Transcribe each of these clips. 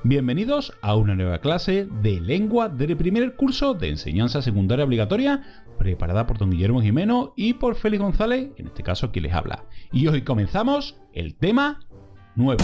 Bienvenidos a una nueva clase de lengua del primer curso de enseñanza secundaria obligatoria preparada por don Guillermo Jimeno y por Félix González, en este caso quien les habla. Y hoy comenzamos el tema 9.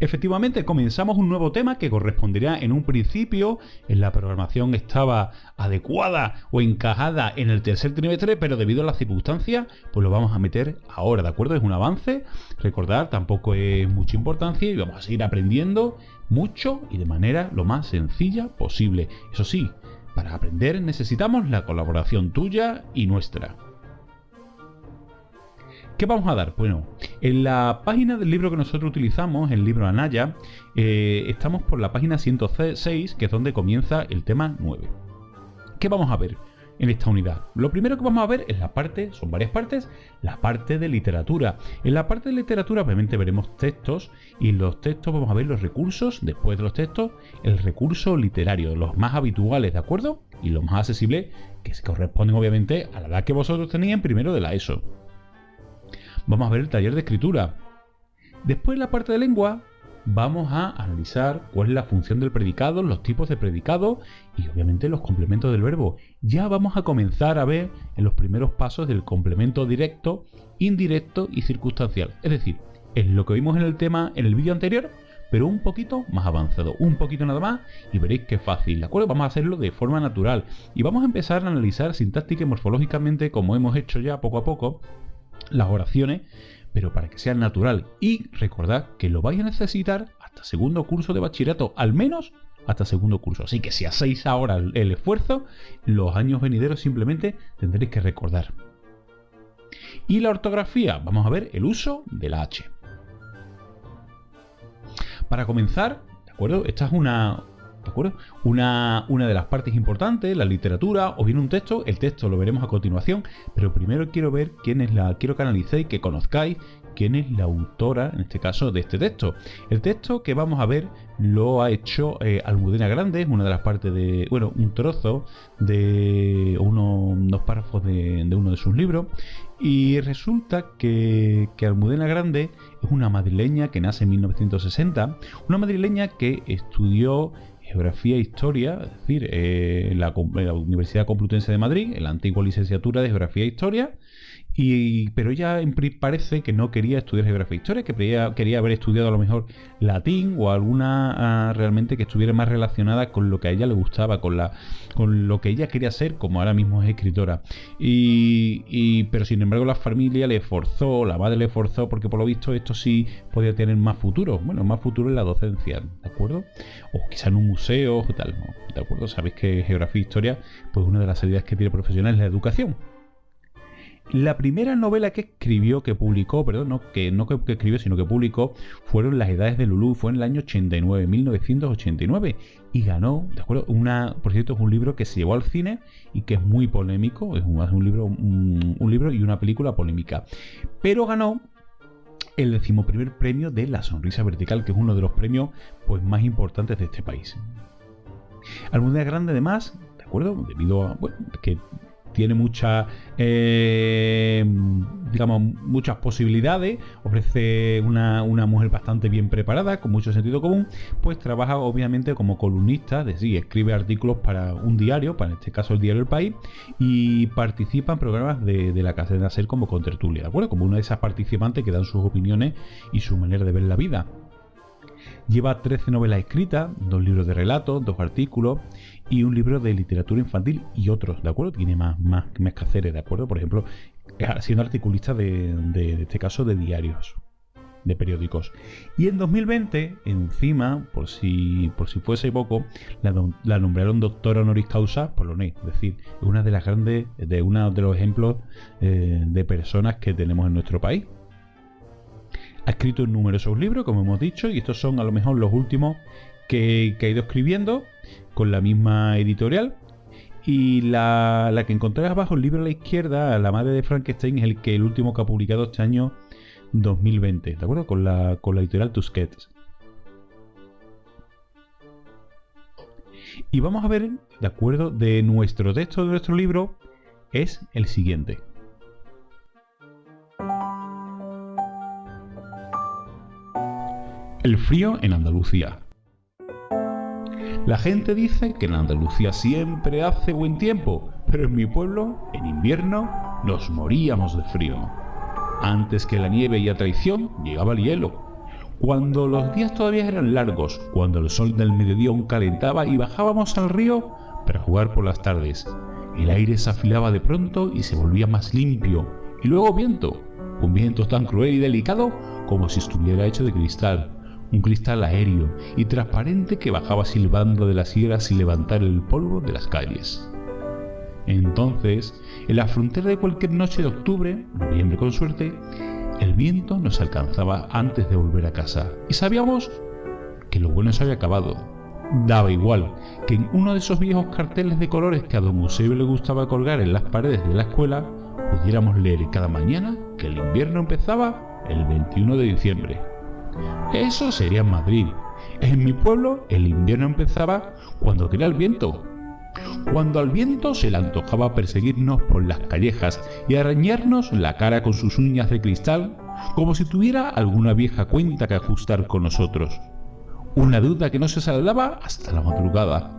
Efectivamente, comenzamos un nuevo tema que correspondería en un principio, en la programación estaba adecuada o encajada en el tercer trimestre, pero debido a las circunstancias, pues lo vamos a meter ahora, ¿de acuerdo? Es un avance, recordar, tampoco es mucha importancia y vamos a seguir aprendiendo mucho y de manera lo más sencilla posible. Eso sí, para aprender necesitamos la colaboración tuya y nuestra. ¿Qué vamos a dar? Bueno, en la página del libro que nosotros utilizamos, el libro Anaya, estamos por la página 106, que es donde comienza el tema 9. ¿Qué vamos a ver en esta unidad? Lo primero que vamos a ver es la parte, son varias partes, la parte de literatura. En la parte de literatura obviamente veremos textos y en los textos vamos a ver los recursos, después de los textos, el recurso literario, los más habituales, ¿de acuerdo? Y los más accesibles, que se corresponden obviamente a la edad que vosotros tenéis en primero de la ESO. Vamos a ver el taller de escritura. Después, en la parte de lengua, vamos a analizar cuál es la función del predicado, los tipos de predicado y obviamente los complementos del verbo. Ya vamos a comenzar a ver en los primeros pasos del complemento directo, indirecto y circunstancial. Es decir, es lo que vimos en el tema en el vídeo anterior, pero un poquito más avanzado, un poquito nada más y veréis que es fácil, ¿de acuerdo? Vamos a hacerlo de forma natural y vamos a empezar a analizar sintáctica y morfológicamente, como hemos hecho ya poco a poco, las oraciones, pero para que sea natural. Y recordad que lo vais a necesitar hasta segundo curso de bachillerato, al menos hasta segundo curso. Así que si hacéis ahora el esfuerzo, los años venideros simplemente tendréis que recordar. Y la ortografía, vamos a ver el uso de la H. Para comenzar, ¿de acuerdo? Esta es una de las partes importantes, la literatura, o bien un texto, el texto lo veremos a continuación, pero primero quiero ver quiero que analicéis, que conozcáis quién es la autora, en este caso, de este texto. El texto que vamos a ver lo ha hecho Almudena Grandes, una de las partes de, bueno, un trozo de unos párrafos de uno de sus libros, y resulta que Almudena Grandes es una madrileña que nace en 1960, una madrileña que estudió Geografía e Historia, es decir, en la Universidad Complutense de Madrid, en la antigua licenciatura de Geografía e Historia, pero ella parece que no quería estudiar Geografía e Historia, que quería haber estudiado a lo mejor latín o alguna realmente que estuviera más relacionada con lo que a ella le gustaba, con lo que ella quería ser, como ahora mismo es escritora. Pero sin embargo la familia la madre le forzó, porque por lo visto esto sí podía tener más futuro, más futuro en la docencia, ¿de acuerdo? O quizá en un museo o tal, ¿no? ¿De acuerdo? Sabéis que Geografía e Historia, pues una de las salidas que tiene profesional es la educación. La primera novela que escribió, que publicó, sino que publicó, fueron Las edades de Lulú, fue en el año 89, 1989, y ganó, ¿de acuerdo? Por cierto, es un libro que se llevó al cine y que es muy polémico, es un libro y una película polémica, pero ganó el 11º premio de La Sonrisa Vertical, que es uno de los premios pues más importantes de este país. Almudena Grande, además, ¿de acuerdo? Debido a que tiene muchas posibilidades, ofrece una mujer bastante bien preparada, con mucho sentido común, pues trabaja obviamente como columnista, es decir, escribe artículos para un diario, para en este caso el diario El País, y participa en programas de la cadena SER como contertulia, ¿de acuerdo? Como una de esas participantes que dan sus opiniones y su manera de ver la vida. Lleva 13 novelas escritas, 2 libros de relatos, 2 artículos y un libro de literatura infantil y otros, ¿de acuerdo? Tiene más quehaceres, ¿de acuerdo? Por ejemplo, siendo articulista de este caso de diarios, de periódicos. Y en 2020, encima, por si fuese poco, la nombraron doctora honoris causa por la UNED. Es decir, es una de las grandes, uno de los ejemplos de personas que tenemos en nuestro país. Ha escrito numerosos libros, como hemos dicho, y estos son a lo mejor los últimos que ha ido escribiendo con la misma editorial. Y la que encontré abajo, el libro a la izquierda, La madre de Frankenstein, es el último que ha publicado este año 2020, ¿de acuerdo? Con la editorial Tusquets. Y vamos a ver, de acuerdo, de nuestro texto de nuestro libro, es el siguiente. El frío en Andalucía. La gente dice que en Andalucía siempre hace buen tiempo, pero en mi pueblo, en invierno, nos moríamos de frío. Antes que la nieve y la traición, llegaba el hielo. Cuando los días todavía eran largos, cuando el sol del mediodía aún calentaba y bajábamos al río para jugar por las tardes, el aire se afilaba de pronto y se volvía más limpio. Y luego viento, un viento tan cruel y delicado como si estuviera hecho de cristal. Un cristal aéreo y transparente que bajaba silbando de las sierras sin levantar el polvo de las calles. Entonces, en la frontera de cualquier noche de octubre, noviembre con suerte, el viento nos alcanzaba antes de volver a casa y sabíamos que lo bueno se había acabado. Daba igual que en uno de esos viejos carteles de colores que a don Eusebio le gustaba colgar en las paredes de la escuela, pudiéramos leer cada mañana que el invierno empezaba el 21 de diciembre. Eso sería en Madrid. En mi pueblo el invierno empezaba cuando quería el viento. Cuando al viento se le antojaba perseguirnos por las callejas y arañarnos la cara con sus uñas de cristal, como si tuviera alguna vieja cuenta que ajustar con nosotros. Una deuda que no se saldaba hasta la madrugada,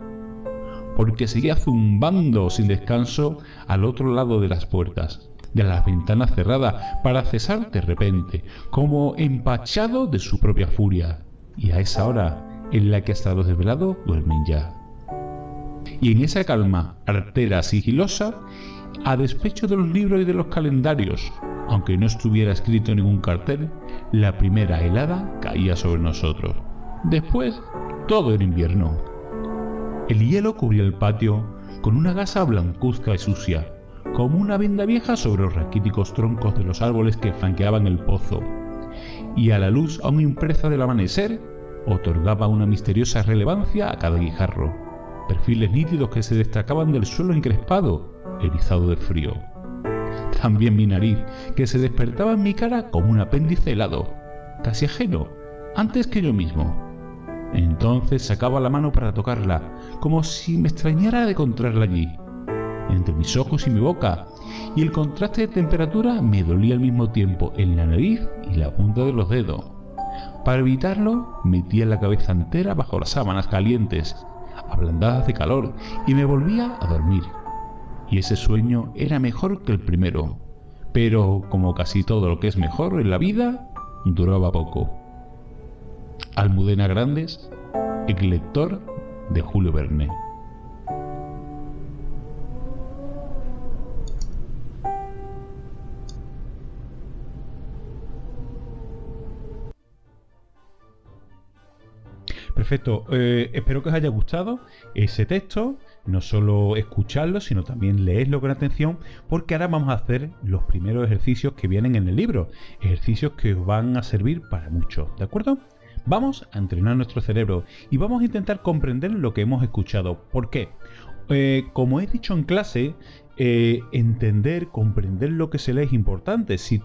porque seguía zumbando sin descanso al otro lado de las puertas, de las ventanas cerradas, para cesar de repente, como empachado de su propia furia, y a esa hora en la que hasta los desvelados duermen ya. Y en esa calma artera sigilosa, a despecho de los libros y de los calendarios, aunque no estuviera escrito ningún cartel, la primera helada caía sobre nosotros. Después, todo era invierno. El hielo cubría el patio con una gasa blancuzca y sucia, como una venda vieja sobre los raquíticos troncos de los árboles que flanqueaban el pozo, y a la luz aún impresa del amanecer, otorgaba una misteriosa relevancia a cada guijarro, perfiles nítidos que se destacaban del suelo encrespado, erizado de frío. También mi nariz, que se despertaba en mi cara como un apéndice helado, casi ajeno, antes que yo mismo. Entonces sacaba la mano para tocarla, como si me extrañara de encontrarla allí, entre mis ojos y mi boca, y el contraste de temperatura me dolía al mismo tiempo en la nariz y la punta de los dedos. Para evitarlo, metía la cabeza entera bajo las sábanas calientes, ablandadas de calor, y me volvía a dormir. Y ese sueño era mejor que el primero, pero como casi todo lo que es mejor en la vida, duraba poco. Almudena Grandes, el lector de Julio Verne. Perfecto, espero que os haya gustado ese texto, no solo escucharlo, sino también leerlo con atención, porque ahora vamos a hacer los primeros ejercicios que vienen en el libro, ejercicios que os van a servir para mucho, ¿de acuerdo? Vamos a entrenar nuestro cerebro y vamos a intentar comprender lo que hemos escuchado. ¿Por qué? Como he dicho en clase, comprender lo que se lee es importante. Si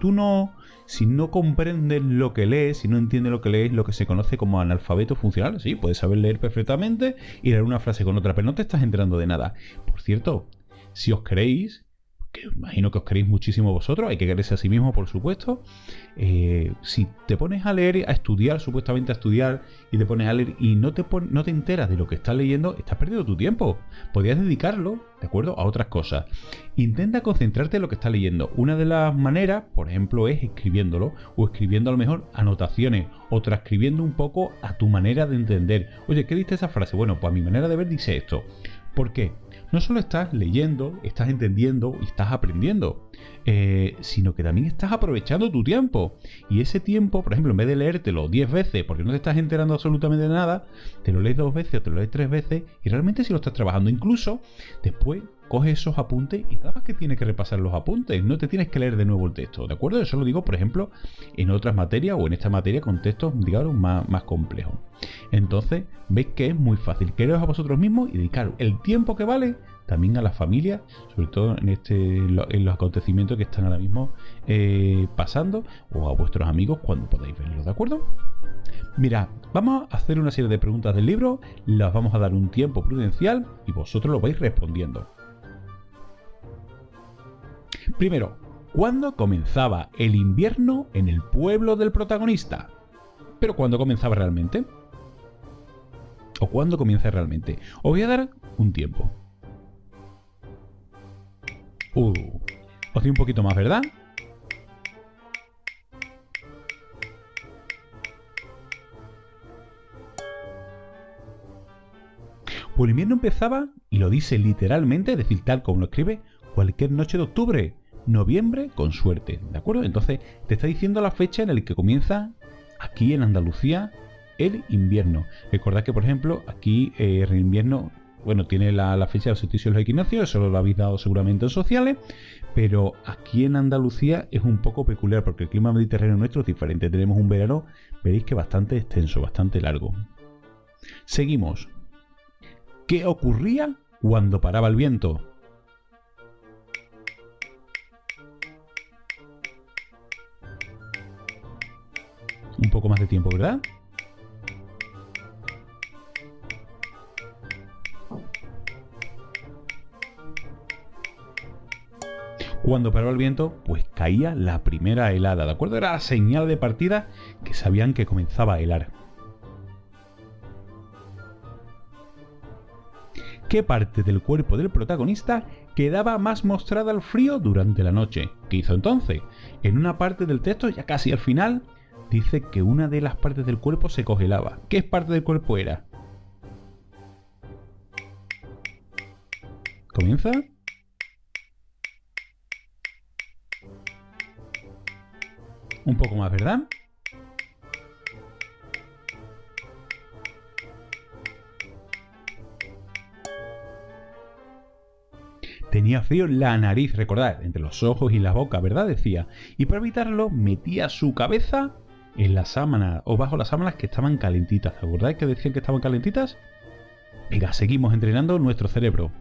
no comprendes lo que lees, si no entiendes lo que lees, lo que se conoce como analfabeto funcional. Sí, puedes saber leer perfectamente y leer una frase con otra, pero no te estás enterando de nada. Por cierto, si os queréis, que imagino que os queréis muchísimo vosotros, hay que quererse a sí mismo, por supuesto. Si te pones a leer, a estudiar, supuestamente a estudiar, y te pones a leer y no te enteras de lo que estás leyendo, estás perdiendo tu tiempo. Podrías dedicarlo, ¿de acuerdo?, a otras cosas. Intenta concentrarte en lo que estás leyendo. Una de las maneras, por ejemplo, es escribiéndolo, o escribiendo a lo mejor anotaciones, o transcribiendo un poco a tu manera de entender. Oye, ¿qué dice esa frase? Bueno, pues a mi manera de ver dice esto. ¿Por qué? No solo estás leyendo, estás entendiendo y estás aprendiendo, sino que también estás aprovechando tu tiempo. Y ese tiempo, por ejemplo, en vez de leértelo 10 veces porque no te estás enterando absolutamente de nada, te lo lees 2 veces o te lo lees 3 veces y realmente si lo estás trabajando. Incluso después coge esos apuntes y nada más que tienes que repasar los apuntes, no te tienes que leer de nuevo el texto, ¿de acuerdo? Eso lo digo, por ejemplo, en otras materias o en esta materia con textos, digamos, más complejos. Entonces, veis que es muy fácil. Quereros a vosotros mismos y dedicar el tiempo que vale también a la familia, sobre todo en los acontecimientos que están ahora mismo pasando, o a vuestros amigos cuando podáis verlos, ¿de acuerdo? Mirad, vamos a hacer una serie de preguntas del libro, las vamos a dar un tiempo prudencial y vosotros lo vais respondiendo. Primero, ¿cuándo comenzaba el invierno en el pueblo del protagonista? ¿Pero cuándo comenzaba realmente? ¿O cuándo comienza realmente? Os voy a dar un tiempo. Os doy un poquito más, ¿verdad? Pues el invierno empezaba, y lo dice literalmente, es decir, tal como lo escribe, cualquier noche de octubre, noviembre con suerte, ¿de acuerdo? Entonces te está diciendo la fecha en la que comienza aquí en Andalucía el invierno. Recordad que, por ejemplo, aquí el invierno, bueno, tiene la fecha de los solsticios y los equinoccios, eso lo habéis dado seguramente en sociales, pero aquí en Andalucía es un poco peculiar porque el clima mediterráneo nuestro es diferente. Tenemos un verano, veréis que bastante extenso, bastante largo. Seguimos. ¿Qué ocurría cuando paraba el viento? Un poco más de tiempo, ¿verdad? Cuando paró el viento, pues caía la primera helada, ¿de acuerdo? Era la señal de partida que sabían que comenzaba a helar. ¿Qué parte del cuerpo del protagonista quedaba más mostrada al frío durante la noche? ¿Qué hizo entonces? En una parte del texto, ya casi al final, dice que una de las partes del cuerpo se congelaba. ¿Qué parte del cuerpo era? ¿Comienza? Un poco más, ¿verdad? Tenía frío en la nariz, recordad, entre los ojos y la boca, ¿verdad? Decía. Y para evitarlo, metía su cabeza en la sábana o bajo las sábanas que estaban calentitas. ¿Te acordáis que decían que estaban calentitas? Venga, seguimos entrenando nuestro cerebro.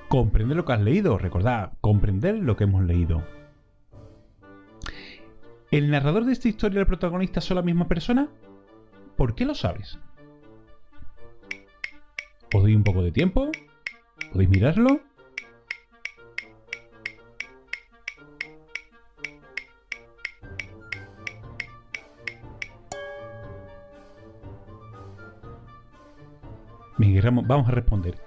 Comprender lo que has leído, recordad, comprender lo que hemos leído. ¿El narrador de esta historia y el protagonista son la misma persona? ¿Por qué lo sabes? Os doy un poco de tiempo. ¿Podéis mirarlo? Venga, vamos a responder.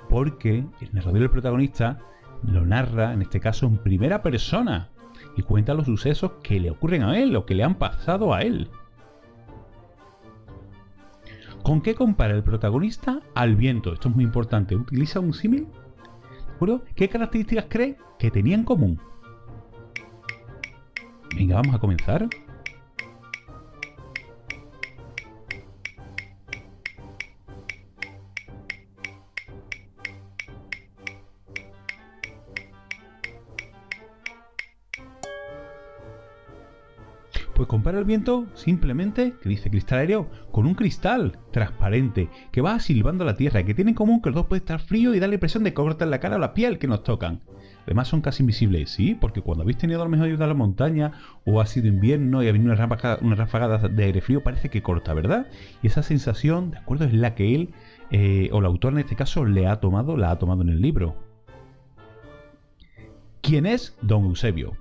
Porque el narrador y el protagonista lo narra, en este caso, en primera persona. Y cuenta los sucesos que le ocurren a él o que le han pasado a él. ¿Con qué compara el protagonista al viento? Esto es muy importante. ¿Utiliza un símil? ¿De acuerdo? ¿Qué características cree que tenía en común? Venga, vamos a comenzar. Pues compara el viento simplemente, que dice cristal aéreo, con un cristal transparente que va silbando a la tierra, que tiene en común que los dos pueden estar fríos y dar la impresión de que cortan la cara o la piel que nos tocan. Además son casi invisibles, sí, porque cuando habéis tenido a lo mejor ayuda a la montaña o ha sido invierno y ha venido una ráfaga de aire frío, parece que corta, ¿verdad? Y esa sensación, de acuerdo, es la que él, o el autor en este caso, la ha tomado en el libro. ¿Quién es Don Eusebio?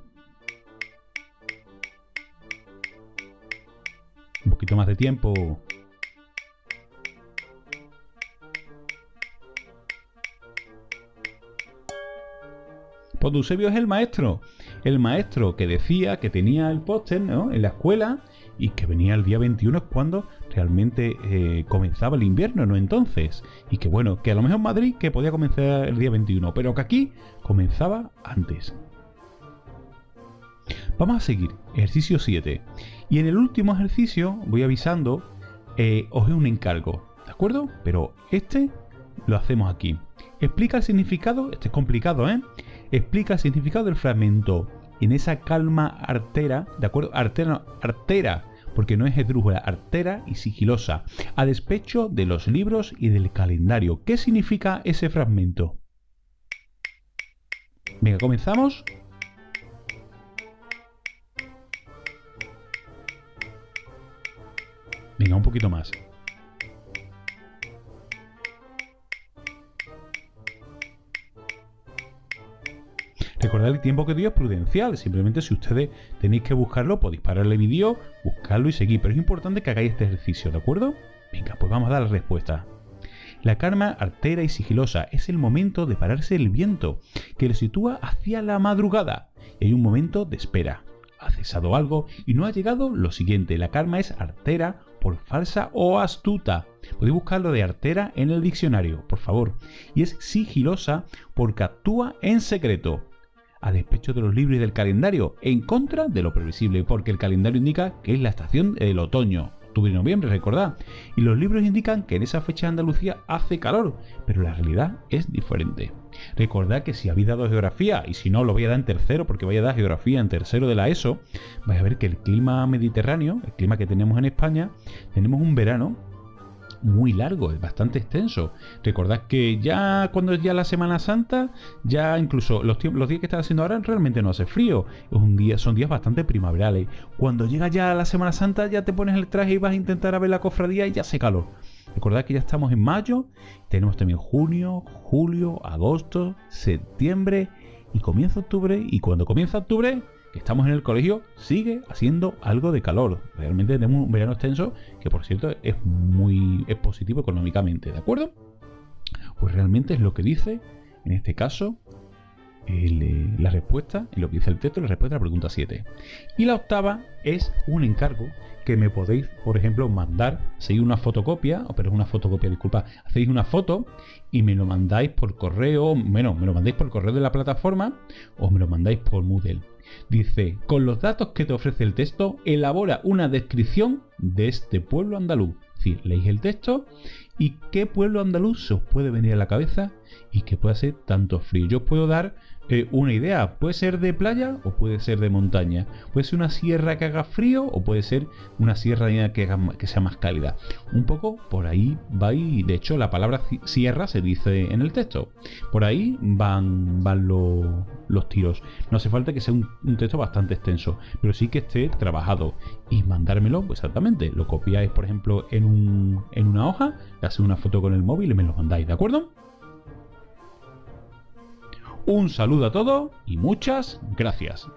Un poquito más de tiempo. Pues Eusebio es el maestro que decía que tenía el póster, ¿no?, en la escuela y que venía el día 21 cuando realmente comenzaba el invierno, no entonces. Y que bueno, que a lo mejor en Madrid que podía comenzar el día 21, pero que aquí comenzaba antes. Vamos a seguir, ejercicio 7. Y en el último ejercicio, voy avisando, os doy un encargo, ¿de acuerdo? Pero este lo hacemos aquí. Explica el significado, este es complicado, ¿eh? Explica el significado del fragmento. En esa calma artera, ¿de acuerdo? Artera, porque no es esdrújula, artera y sigilosa, a despecho de los libros y del calendario. ¿Qué significa ese fragmento? Venga, comenzamos. Venga, un poquito más. Recordad el tiempo que dio es prudencial, simplemente si ustedes tenéis que buscarlo, podéis pararle el vídeo, buscarlo y seguir, pero es importante que hagáis este ejercicio, ¿de acuerdo? Venga, pues vamos a dar la respuesta. La calma artera y sigilosa es el momento de pararse el viento, que lo sitúa hacia la madrugada, y hay un momento de espera. Ha cesado algo y no ha llegado lo siguiente. La calma es artera por falsa o astuta. Podéis buscarlo de artera en el diccionario, por favor. Y es sigilosa porque actúa en secreto, a despecho de los libros y del calendario, en contra de lo previsible, porque el calendario indica que es la estación del otoño, octubre y noviembre, recordad, y los libros indican que en esa fecha de Andalucía hace calor, pero la realidad es diferente. Recordad que si habéis dado geografía, y si no lo voy a dar en tercero, porque voy a dar geografía en tercero de la ESO, vais a ver que el clima mediterráneo, el clima que tenemos en España, tenemos un verano muy largo, es bastante extenso. Recordad que ya cuando es ya la Semana Santa, ya incluso los días que está haciendo ahora realmente no hace frío, son días bastante primaverales. Cuando llega ya la Semana Santa ya te pones el traje y vas a intentar a ver la cofradía y ya hace calor. Recordad que ya estamos en mayo, tenemos también junio, julio, agosto, septiembre y comienza octubre, y cuando comienza octubre, que estamos en el colegio, sigue haciendo algo de calor. Realmente tenemos un verano extenso que, por cierto, es positivo económicamente, ¿de acuerdo? Pues realmente es lo que dice, en este caso, la respuesta, y lo que dice el texto, la respuesta a la pregunta 7. Y la octava es un encargo que me podéis, por ejemplo, mandar, hacéis una fotocopia, hacéis una foto y me lo mandáis por correo, me lo mandáis por correo de la plataforma o me lo mandáis por Moodle. Dice, con los datos que te ofrece el texto, elabora una descripción de este pueblo andaluz. Es decir, leéis el texto y qué pueblo andaluz se os puede venir a la cabeza y que puede hacer tanto frío. Yo os puedo dar una idea, puede ser de playa o puede ser de montaña, puede ser una sierra que haga frío o puede ser una sierra que sea más cálida. Un poco por ahí va, y de hecho la palabra sierra se dice en el texto. Por ahí van los tiros. No hace falta que sea un texto bastante extenso, pero sí que esté trabajado, y mandármelo, pues exactamente, lo copiáis por ejemplo en una hoja, le hacéis una foto con el móvil y me lo mandáis, ¿de acuerdo? Un saludo a todos y muchas gracias.